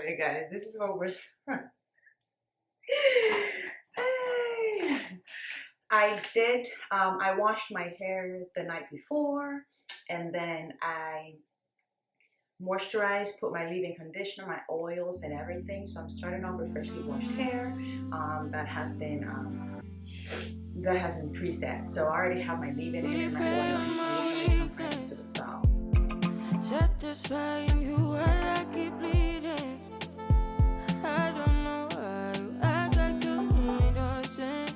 Anyway, guys, this is what we're. I washed my hair the night before, and then I moisturized, put my leave-in conditioner, my oils, and everything. So I'm starting off with freshly washed hair that has been preset. So I already have my leave-in and my oil and conditioner to the style. Satisfying you while I keep bleeding. I don't know why you act like you innocent.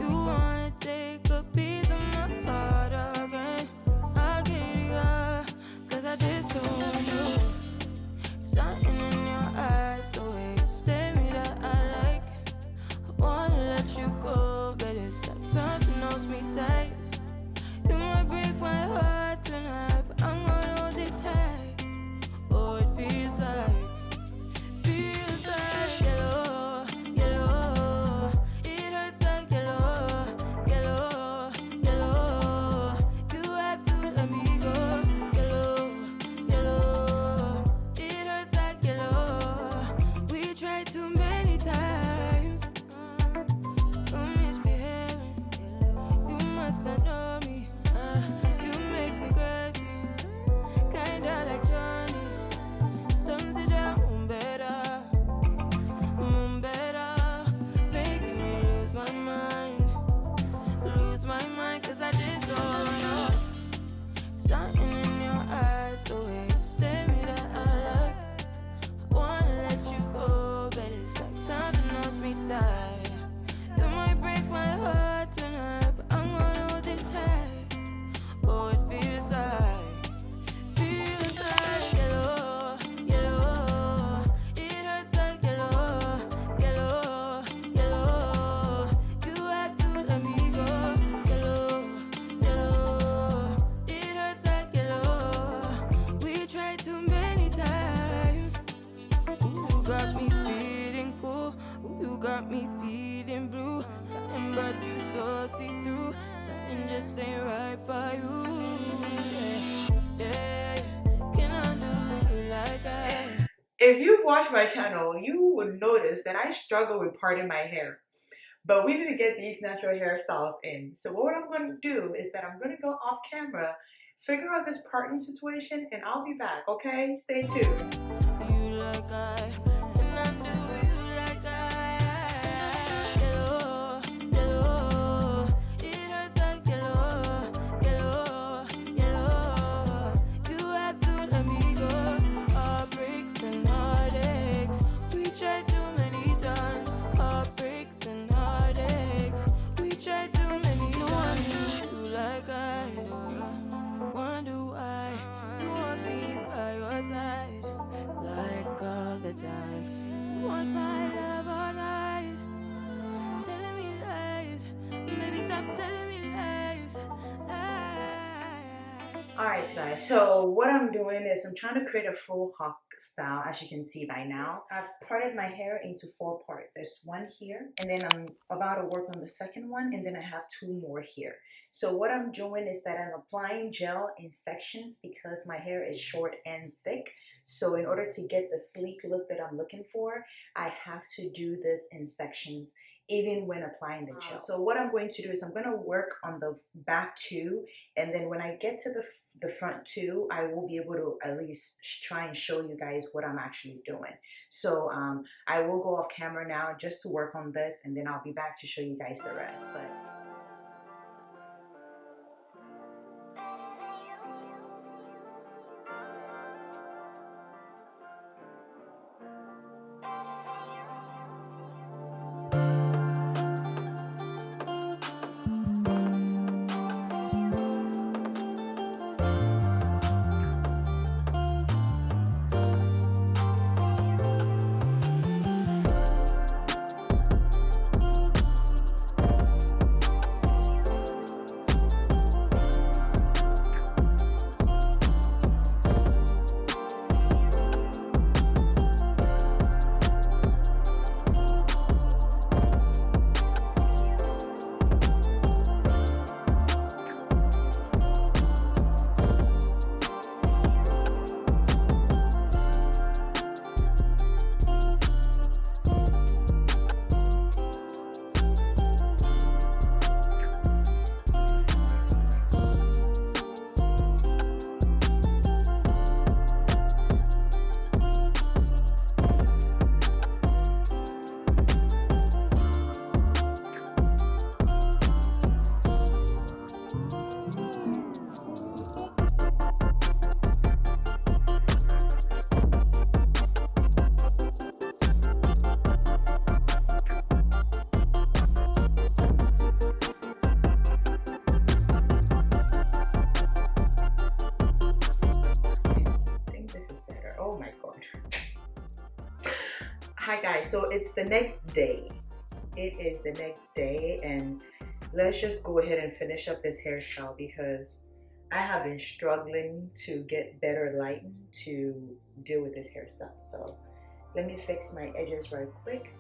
You wanna take a piece of my heart again. I'll get you up, cause I just don't know. Something in your eyes, the way you stare me that I like. I wanna let you go, but it's like something knows me tight. You might break my heart tonight, but I'm gonna hold it tight. Oh, it feels like yellow, yellow. It hurts like yellow, yellow, yellow. You had to let me go, yellow, yellow. It hurts like yellow. We tried too many times. You misbehaving, you must not know me. You make me crazy, kinda like Johnny. Thumbs it down better, making me lose my mind, cause I just don't know. Something in your eyes, the way you stare me that I like. I wanna let you go, but it's like something knows me tight. You might break my heart tonight, but I'm gonna hold it tight. Oh, it feels like yellow, yellow. It hurts like yellow, yellow, yellow. You had to let me go, yellow, yellow. It hurts like yellow. We tried too many times. Ooh, you got me feeling cool. Ooh, you got me feeling blue. Something but you so see-through. Something just ain't right by you. Yeah, can I do you like I? If you've watched my channel, you would notice that I struggle with parting my hair. But we need to get these natural hairstyles in. So what I'm going to do is that I'm going to go off camera, figure out this parting situation, and I'll be back, okay? Stay tuned. You like I? Can I do you like I? Yellow, yellow. It hurts like yellow, yellow, yellow. You had to let me go. Heartbreaks and heartaches. We tried too many times. Heartbreaks and heartaches. We tried too many. No one knew you like I. Wonder why you want me by your side, like all the time. You want my love all night. Telling me lies. Maybe stop telling me lies. Alright guys, so what I'm doing is I'm trying to create a Frohawk style, as you can see by now. I've parted my hair into 4 parts. There's one here, and then I'm about to work on the second one, and then I have 2 more here. So what I'm doing is that I'm applying gel in sections because my hair is short and thick. So in order to get the sleek look that I'm looking for, I have to do this in sections, even when applying the gel. So what I'm going to do is I'm going to work on the back 2, and then when I get to the front 2, I will be able to at least try and show you guys what I'm actually doing. So I will go off camera now just to work on this, and then I'll be back to show you guys the rest. But Hi guys, so it's the next day. It is the next day and let's just go ahead and finish up this hairstyle because I have been struggling to get better lighting to deal with this hairstyle. So let me fix my edges right quick.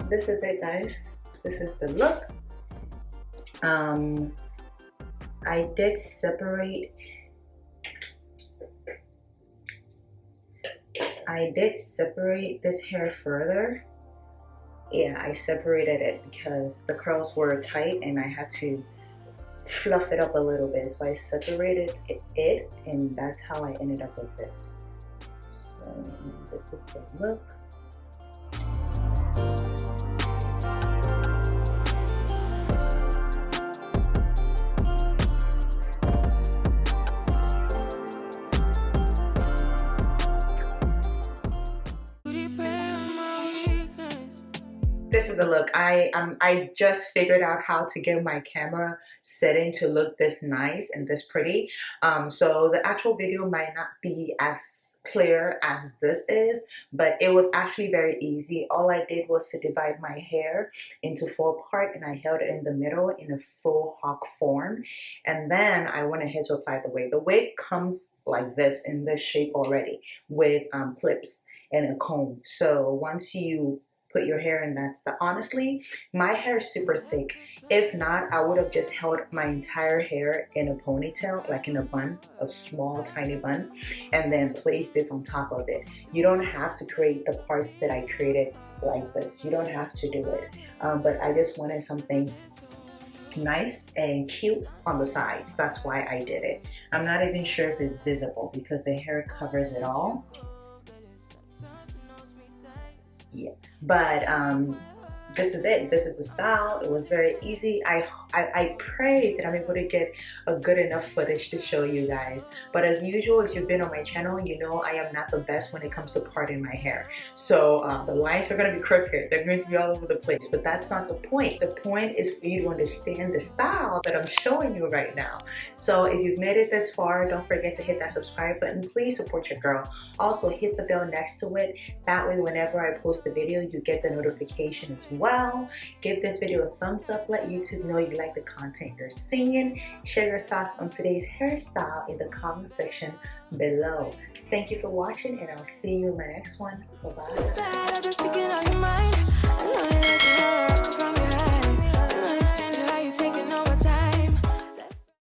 This is it guys, this is the look. I did separate this hair further. Yeah, I separated it because the curls were tight and I had to fluff it up a little bit, so I separated it and that's how I ended up with this. So this is the look. This is the look. I just figured out how to get my camera setting to look this nice and this pretty. So the actual video might not be as clear as this is, but it was actually very easy. All I did was to divide my hair into 4 parts and I held it in the middle in a Frohawk form. And then I went ahead to apply the wig. The wig comes like this in this shape already with clips and a comb. So once you put your hair in, honestly, my hair is super thick. If not, I would have just held my entire hair in a ponytail, like in a bun, a small tiny bun, and then place this on top of it. You don't have to create the parts that I created like this. You don't have to do it, but I just wanted something nice and cute on the sides. That's why I did it. I'm not even sure if it's visible because the hair covers it all. Yeah, but this is it. This is the style. It was very easy. I pray that I'm able to get a good enough footage to show you guys. But as usual, if you've been on my channel, you know I am not the best when it comes to parting my hair. So the lines are going to be crooked. They're going to be all over the place. But that's not the point. The point is for you to understand the style that I'm showing you right now. So if you've made it this far, don't forget to hit that subscribe button. Please support your girl. Also hit the bell next to it. That way whenever I post a video, you get the notification as well. Give this video a thumbs up. Let YouTube know you like the content you're seeing. Share your thoughts on today's hairstyle in the comment section below. Thank you for watching, and I'll see you in my next one. Bye-bye.